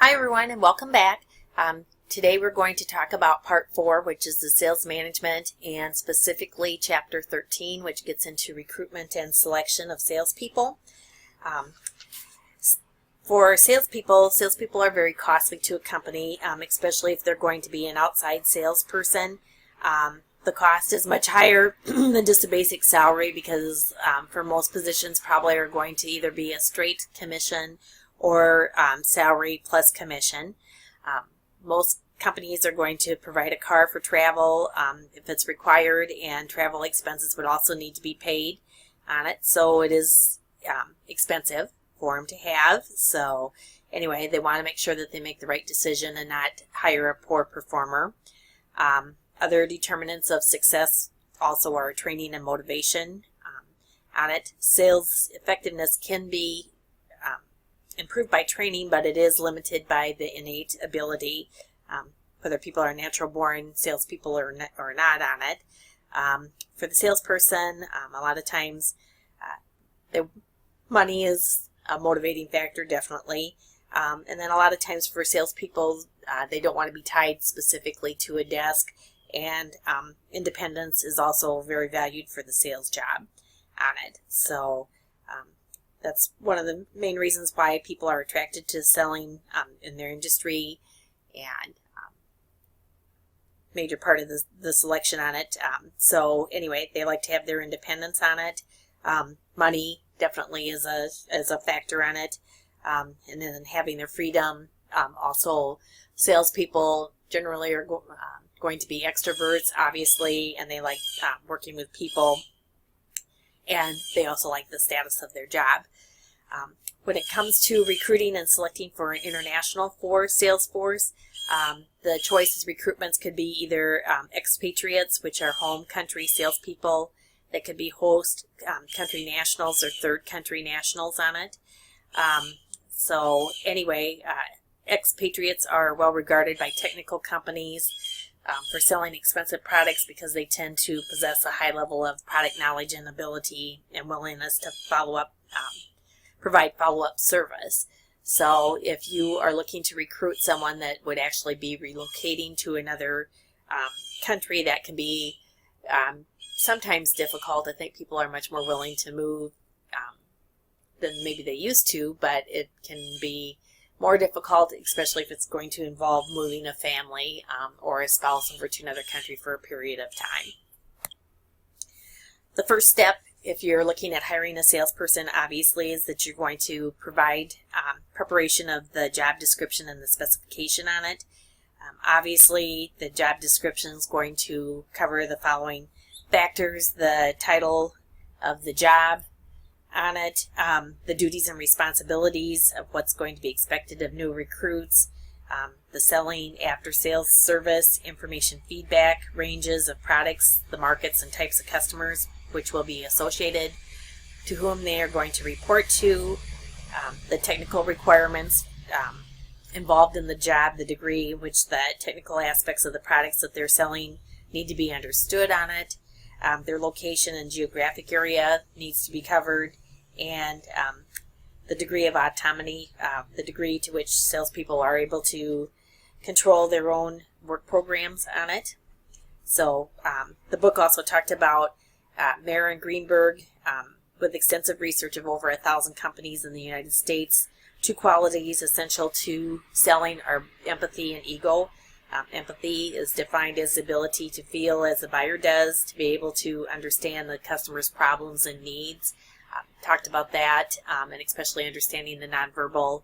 Hi everyone and welcome back. Today we're going to talk about part 4, which is the sales management, and specifically chapter 13, which gets into recruitment and selection of salespeople. For salespeople are very costly to a company, especially if they're going to be an outside salesperson. The cost is much higher than just a basic salary because for most positions probably are going to either be a straight commission or salary plus commission. Most companies are going to provide a car for travel if it's required, and travel expenses would also need to be paid on it, so it is expensive for them to have. So anyway, they want to make sure that they make the right decision and not hire a poor performer. Other determinants of success also are training and motivation on it. Sales effectiveness can be improved by training, but it is limited by the innate ability, whether people are natural born salespeople or not on it. For the salesperson, a lot of times the money is a motivating factor, definitely. And then a lot of times for salespeople, they don't want to be tied specifically to a desk, and independence is also very valued for the sales job on it. So that's one of the main reasons why people are attracted to selling in their industry, and major part of the selection on it. So anyway, they like to have their independence on it. Money definitely is a factor on it, and then having their freedom. Also, salespeople generally are going to be extroverts, obviously, and they like working with people, and they also like the status of their job. When it comes to recruiting and selecting for an international sales force, the choices recruitments could be either expatriates, which are home country salespeople. They could be host country nationals or third country nationals on it. So anyway, expatriates are well regarded by technical companies for selling expensive products because they tend to possess a high level of product knowledge and ability and willingness to provide follow-up service. So if you are looking to recruit someone that would actually be relocating to another country, that can be sometimes difficult. I think people are much more willing to move than maybe they used to, but it can be more difficult, especially if it's going to involve moving a family or a spouse over to another country for a period of time. The first step, if you're looking at hiring a salesperson, obviously, is that you're going to provide preparation of the job description and the specification on it. Obviously, the job description is going to cover the following factors: the title of the job on it, the duties and responsibilities of what's going to be expected of new recruits, the selling, after-sales service, information feedback, ranges of products, the markets and types of customers which will be associated, to whom they are going to report to, the technical requirements involved in the job, the degree in which the technical aspects of the products that they're selling need to be understood on it, their location and geographic area needs to be covered, and the degree of autonomy, the degree to which salespeople are able to control their own work programs on it. So the book also talked about Mayer and Greenberg, with extensive research of over 1,000 companies in the United States. 2 qualities essential to selling are empathy and ego. Empathy is defined as the ability to feel as the buyer does, to be able to understand the customer's problems and needs. Talked about that, and especially understanding the nonverbal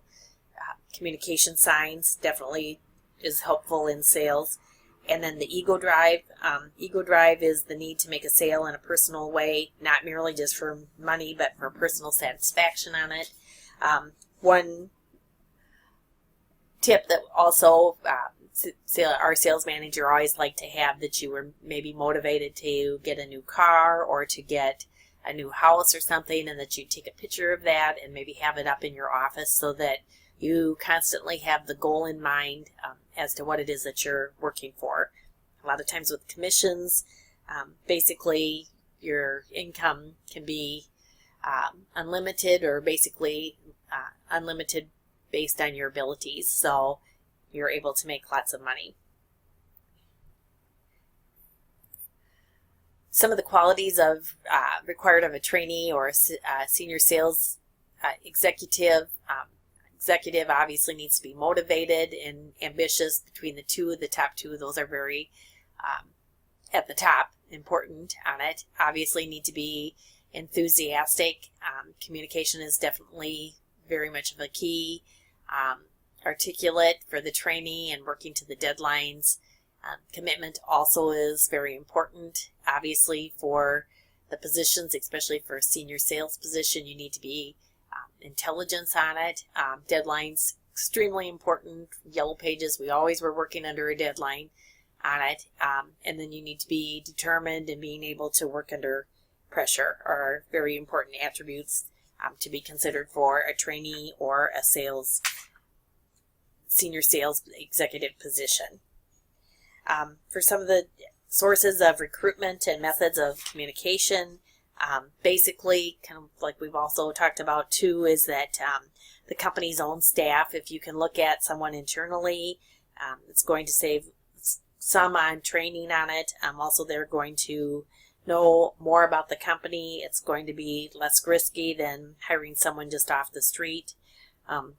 communication signs definitely is helpful in sales. And then the ego drive. Ego drive is the need to make a sale in a personal way, not merely just for money, but for personal satisfaction on it. One tip that also our sales manager always liked to have, that you were maybe motivated to get a new car or to get a new house or something, and that you take a picture of that and maybe have it up in your office so that you constantly have the goal in mind as to what it is that you're working for. A lot of times with commissions, basically your income can be unlimited, or basically unlimited based on your abilities, so you're able to make lots of money. Some of the qualities of required of a trainee or a senior sales executive. Executive obviously needs to be motivated and ambitious. Between the two, the top two, those are very at the top, important on it. Obviously need to be enthusiastic. Communication is definitely very much of a key. Articulate for the trainee and working to the deadlines. Commitment also is very important. Obviously for the positions, especially for a senior sales position, you need to be intelligence on it. Deadlines, extremely important. Yellow pages, we always were working under a deadline on it. And then you need to be determined, and being able to work under pressure are very important attributes to be considered for a trainee or a senior sales executive position. For some of the sources of recruitment and methods of communication, basically, kind of like we've also talked about too, is that the company's own staff, if you can look at someone internally, it's going to save some on training on it. Also, they're going to know more about the company. It's going to be less risky than hiring someone just off the street.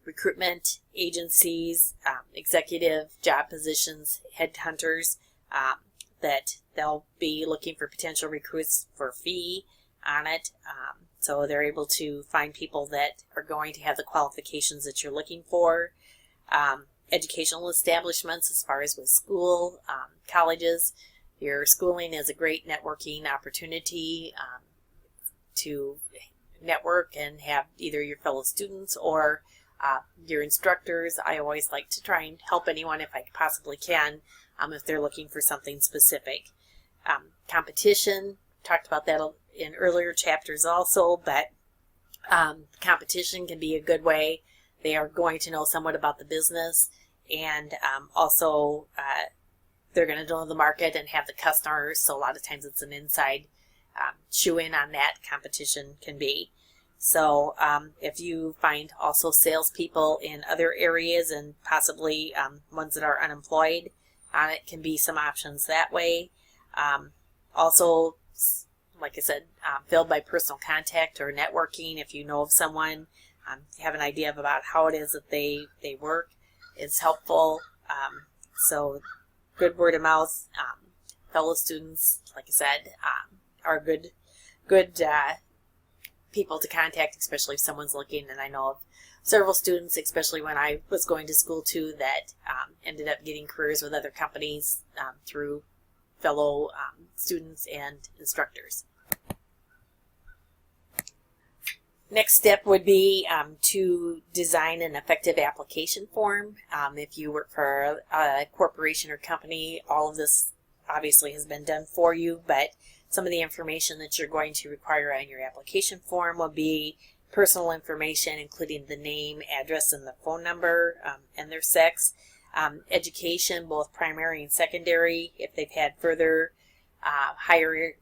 Recruitment agencies, executive job positions, headhunters, that they'll be looking for potential recruits for a fee on it. So they're able to find people that are going to have the qualifications that you're looking for. Educational establishments, as far as with school, colleges, your schooling is a great networking opportunity to network and have either your fellow students or your instructors. I always like to try and help anyone if I possibly can, if they're looking for something specific. Competition, talked about that in earlier chapters also, but competition can be a good way. They are going to know somewhat about the business, and also they're going to know the market and have the customers, so a lot of times it's an inside shoe-in on that competition can be. So if you find also salespeople in other areas and possibly ones that are unemployed, it can be some options that way. Also, like I said, filled by personal contact or networking. If you know of someone, have an idea about how it is that they work, is helpful. So good word of mouth. Fellow students, like I said, are good people to contact, especially if someone's looking. And I know of several students, especially when I was going to school too, that ended up getting careers with other companies through fellow students and instructors. Next step would be to design an effective application form. If you work for a corporation or company, all of this obviously has been done for you, but some of the information that you're going to require on your application form will be personal information, including the name, address, and the phone number, and their sex. Education, both primary and secondary, if they've had further higher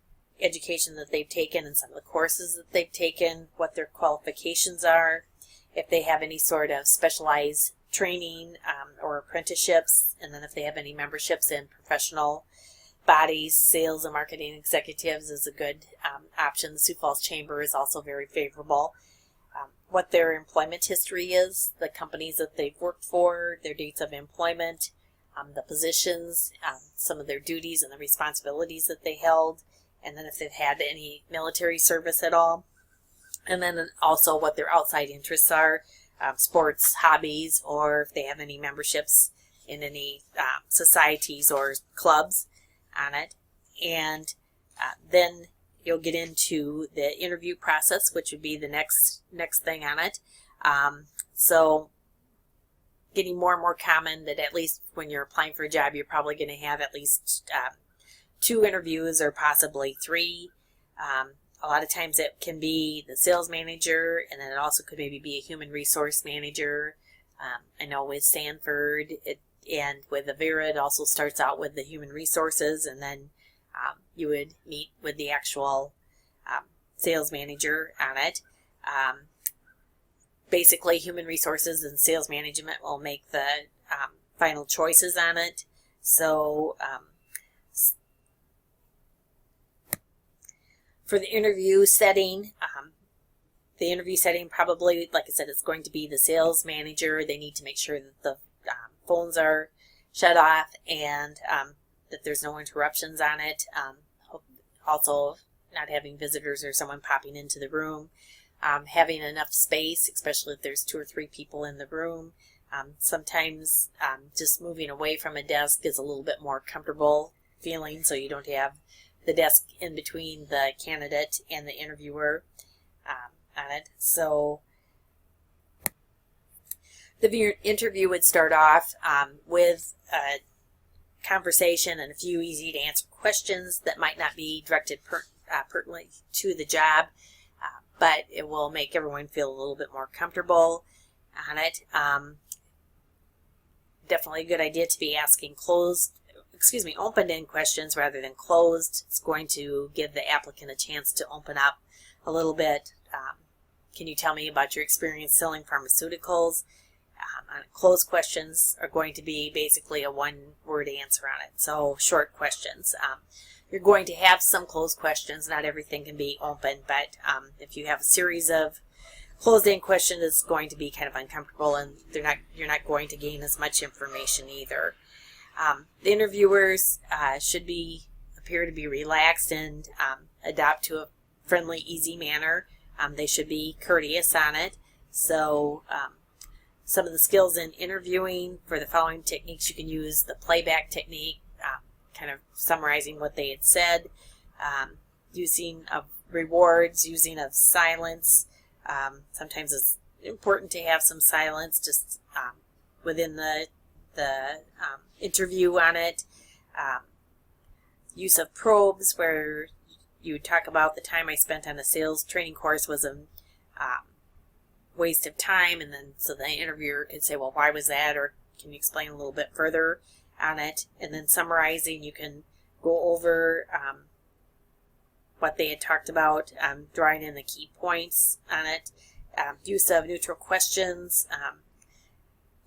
education that they've taken and some of the courses that they've taken, what their qualifications are, if they have any sort of specialized training or apprenticeships, and then if they have any memberships in professional bodies. Sales and marketing executives is a good option. The Sioux Falls Chamber is also very favorable. What their employment history is, the companies that they've worked for, their dates of employment, the positions, some of their duties and the responsibilities that they held, and then if they've had any military service at all. And then also what their outside interests are, sports, hobbies, or if they have any memberships in any societies or clubs on it. And then you'll get into the interview process, which would be the next thing on it. So getting more and more common that at least when you're applying for a job, you're probably going to have at least 2 interviews or possibly 3. A lot of times it can be the sales manager, and then it also could maybe be a human resource manager. I know with Sanford and with Avera, it also starts out with the human resources, and then you would meet with the actual sales manager on it. basically human resources and sales management will make the final choices on it. So for the interview setting, probably, like I said, it's going to be the sales manager. They need to make sure that the phones are shut off and that there's no interruptions on it. Also, not having visitors or someone popping into the room. Having enough space, especially if there's 2 or 3 people in the room. Sometimes just moving away from a desk is a little bit more comfortable feeling, so you don't have the desk in between the candidate and the interviewer on it. So the interview would start off with a conversation and a few easy to answer questions that might not be directed pertinently to the job, but it will make everyone feel a little bit more comfortable on it. Definitely a good idea to be asking open-end questions rather than closed. It's going to give the applicant a chance to open up a little bit. Can you tell me about your experience selling pharmaceuticals? Closed questions are going to be basically a one-word answer on it, so short questions. You're going to have some closed questions. Not everything can be open, but if you have a series of closed-end questions, it's going to be kind of uncomfortable, and you're not going to gain as much information either. The interviewers should appear to be relaxed and adapt to a friendly, easy manner. They should be courteous on it. So some of the skills in interviewing for the following techniques, you can use the playback technique, kind of summarizing what they had said, using of rewards, using of silence. Sometimes it's important to have some silence just within the interview on it. Use of probes, where you talk about the time I spent on a sales training course was a waste of time, and then so the interviewer could say, well, why was that, or can you explain a little bit further on it? And then summarizing, you can go over what they had talked about, drawing in the key points on it. Use of neutral questions.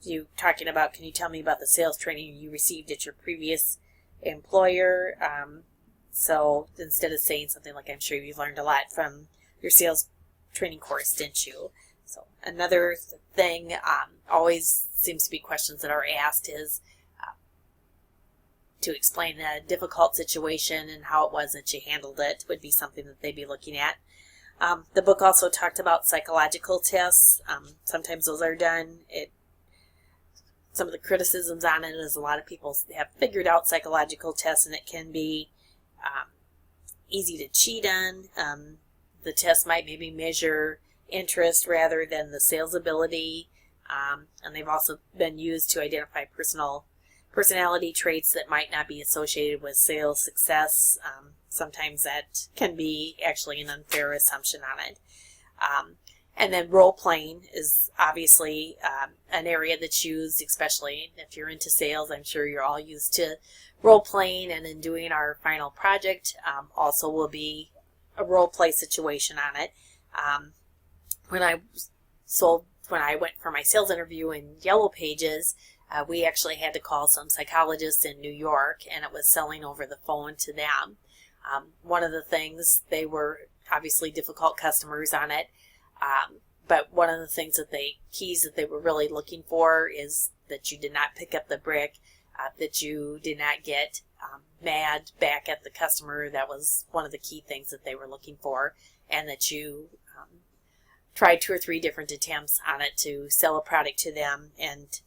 You talking about, can you tell me about the sales training you received at your previous employer? So instead of saying something like, I'm sure you've learned a lot from your sales training course, didn't you? So another thing always seems to be questions that are asked is to explain a difficult situation and how it was that you handled it would be something that they'd be looking at. The book also talked about psychological tests. Sometimes those are done. Some of the criticisms on it is a lot of people have figured out psychological tests, and it can be easy to cheat on. The test might maybe measure interest rather than the sales ability, and they've also been used to identify personality traits that might not be associated with sales success. Sometimes that can be actually an unfair assumption on it. And then role playing is obviously an area that's used, especially if you're into sales. I'm sure you're all used to role playing, and in doing our final project also will be a role play situation on it. When I went for my sales interview in Yellow Pages, we actually had to call some psychologists in New York, and it was selling over the phone to them. One of the things, they were obviously difficult customers on it, but one of the keys that they were really looking for is that you did not pick up the brick, that you did not get mad back at the customer. That was one of the key things that they were looking for, and that you tried 2 or 3 different attempts on it to sell a product to them and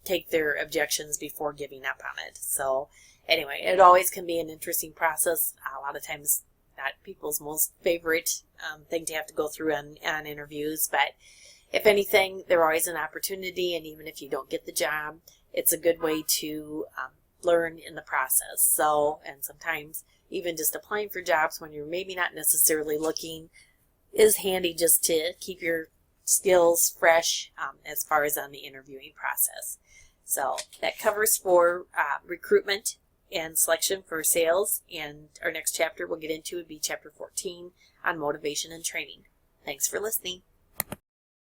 take their objections before giving up on it. So anyway, it always can be an interesting process. A lot of times not people's most favorite thing to have to go through on interviews, but if anything, there's always an opportunity, and even if you don't get the job, it's a good way to learn in the process. So, and sometimes even just applying for jobs when you're maybe not necessarily looking is handy, just to keep your skills fresh as far as on the interviewing process. So that covers for recruitment and selection for sales, and our next chapter we'll get into would be chapter 14 on motivation and training. Thanks for listening.